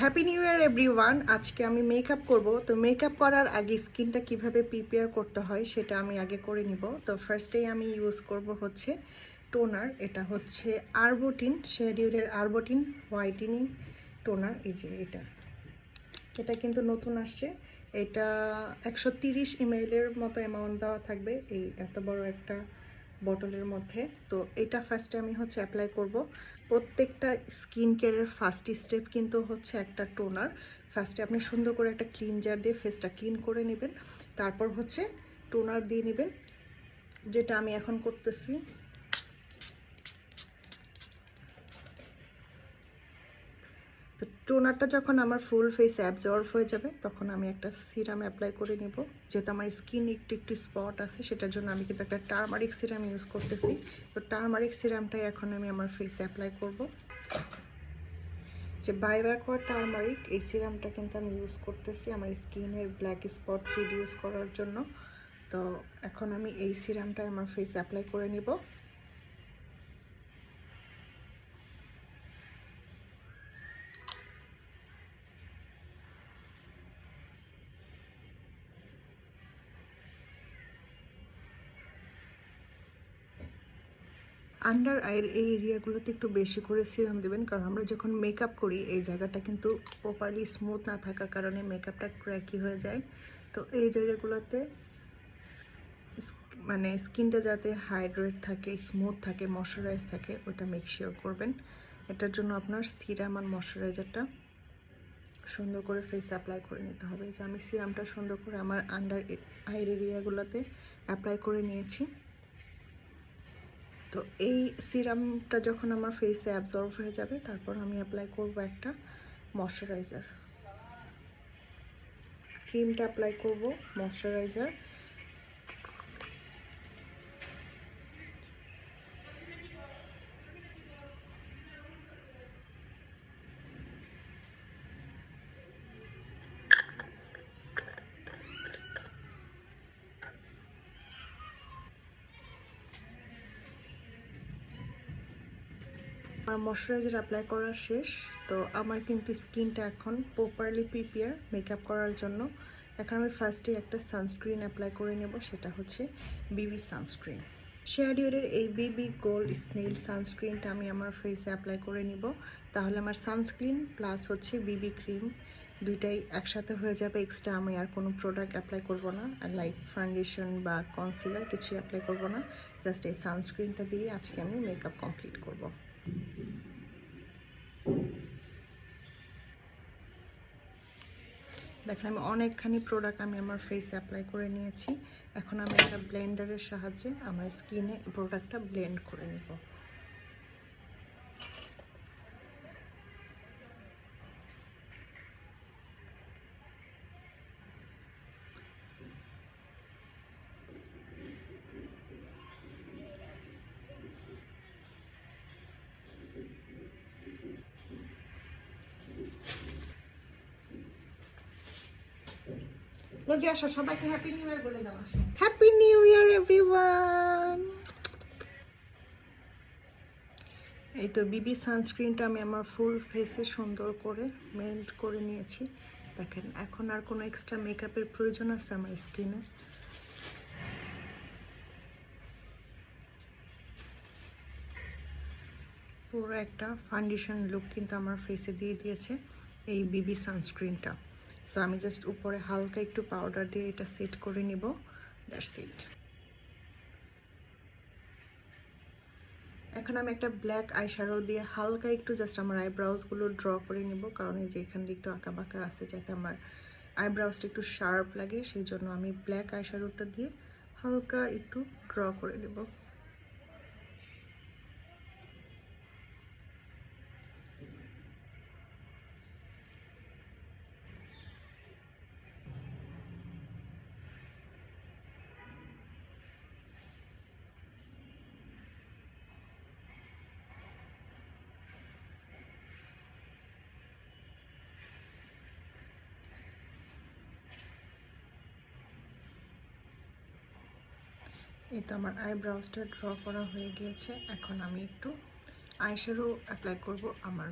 Happy new year everyone. আজকে আমি makeup করব। তো মেকআপ করার আগে স্কিনটা কিভাবে প্রিপেয়ার করতে হয় সেটা আমি আগে করে নিব। তো ফার্স্টেই আমি ইউজ করব হচ্ছে টোনার। এটা হচ্ছে আরবুটিন, শেডিউলের আরবুটিন হোয়াইটেনিং টোনার। এই যে এটা কিন্তু নতুন আসছে। এটা 130 ml এর মতো অ্যামাউন্ট দেওয়া থাকবে এই এত বড় একটা বটলের মধ্যে। তো এটা ফার্স্টে আমি হচ্ছে অ্যাপ্লাই করব। প্রত্যেকটা স্কিন কেয়ারের ফার্স্ট স্টেপ কিন্তু হচ্ছে একটা টোনার। ফার্স্টে আপনি সুন্দর করে একটা ক্লিনজার দিয়ে ফেসটা ক্লিন করে নেবেন, তারপর হচ্ছে টোনার দিয়ে নেবেন, যেটা আমি এখন করতেছি। তো টোনারটা যখন আমার ফুল ফেসে অ্যাবজর্ব হয়ে যাবে তখন আমি একটা সিরাম অ্যাপ্লাই করে নেব। যেহেতু আমার স্কিন একটু একটু স্পট আছে সেটার জন্য আমি কিন্তু একটা টারমারিক সিরাম ইউজ করতেছি। তো টারমারিক সিরামটাই এখন আমি আমার ফেসে অ্যাপ্লাই করব। যে বায়োঅ্যাকোয়া টারমারিক এই সিরামটা কিন্তু আমি ইউজ করতেছি আমার স্কিনের ব্ল্যাক স্পট রিডিউস করার জন্য। তো এখন আমি এই সিরামটা আমার ফেসে অ্যাপ্লাই করে নিব। আন্ডার আইয়ের এই এরিয়াগুলোতে একটু বেশি করে সিরাম দেবেন, কারণ আমরা যখন মেকআপ করি এই জায়গাটা কিন্তু প্রপারলি স্মুথ না থাকার কারণে মেকআপটা ক্র্যাকি হয়ে যায়। তো এই জায়গাগুলোতে মানে স্কিনটা যাতে হাইড্রেট থাকে, স্মুথ থাকে, ময়শ্চারাইজ থাকে, ওটা মেক শিওর করবেন। এটার জন্য আপনার সিরাম আর ময়শ্চারাইজারটা সুন্দর করে ফেসে অ্যাপ্লাই করে নিতে হবে। যে আমি সিরামটা সুন্দর করে আমার আন্ডার আইয়ের এরিয়াগুলোতে অ্যাপ্লাই করে নিয়েছি। তো এই সিরামটা যখন আমার ফেসে অ্যাবজর্ব হয়ে যাবে তারপর আমি অ্যাপ্লাই করব একটা ময়শ্চারাইজার। ক্রিমটা অ্যাপ্লাই করব, ময়শ্চারাইজার। আমার ময়শ্চারাইজার অ্যাপ্লাই করা শেষ। তো আমার কিন্তু স্কিনটা এখন প্রপারলি প্রিপেয়ার মেকআপ করার জন্য। এখন আমি ফার্স্টে একটা সানস্ক্রিন অ্যাপ্লাই করে নেব, সেটা হচ্ছে বিবি সানস্ক্রিন। শেয়াডিওরের এই বিবি গোল্ড স্নেল সানস্ক্রিনটা আমি আমার ফেসে অ্যাপ্লাই করে নিব। তাহলে আমার সানস্ক্রিন প্লাস হচ্ছে বিবি ক্রিম দুইটাই একসাথে হয়ে যাবে। এক্সট্রা আমি আর কোনো প্রোডাক্ট অ্যাপ্লাই করব না, লাইক ফাউন্ডেশন বা কনসিলার কিছুই অ্যাপ্লাই করব না। জাস্ট এই সানস্ক্রিনটা দিয়ে আজকে আমি মেকআপ কমপ্লিট করব। দেখেন আমি অনেকখানি প্রোডাক্ট আমি আমার ফেসে অ্যাপ্লাই করে নিয়েছি। এখন আমি একটা ব্লেন্ডারের সাহায্যে আমার স্কিনে প্রোডাক্টটা ব্লেন্ড করে নেব। রোজি আসো, সবাইকে হ্যাপি নিউ ইয়ার বলে দাও। Happy new year everyone. এই তো বিবি সানস্ক্রিনটা আমি আমার ফুল ফেসে সুন্দর করে মেল্ট করে নিয়েছি। দেখেন এখন আর কোনো এক্সট্রা মেকআপের প্রয়োজন আছে আমার স্কিনে? পুরো একটা ফাউন্ডেশন লুক কিন্তু আমার ফেসে দিয়ে দিয়েছে এই বিবি সানস্ক্রিনটা। সো আমি জাস্ট উপরে হালকা একটু পাউডার দিয়ে এটা সেট করে নিব। That's it. এখন আমি একটা ব্ল্যাক আইশ্যাডো দিয়ে হালকা একটু জাস্ট আমার আইব্রাউজগুলো ড্র করে নিব, কারণ এই যে এখান দিয়ে একটু আঁকা বাঁকা আছে, যাতে আমার আইব্রাউজটা একটু শার্প লাগে সেই জন্য আমি ব্ল্যাক আইশ্যাডোটা দিয়ে হালকা একটু ড্র করে নেব। এই তো আমার আইব্রাউজটা ড্র করা হয়ে গিয়েছে। এখন আমি একটু আইশ্যাডো অ্যাপ্লাই করব আমার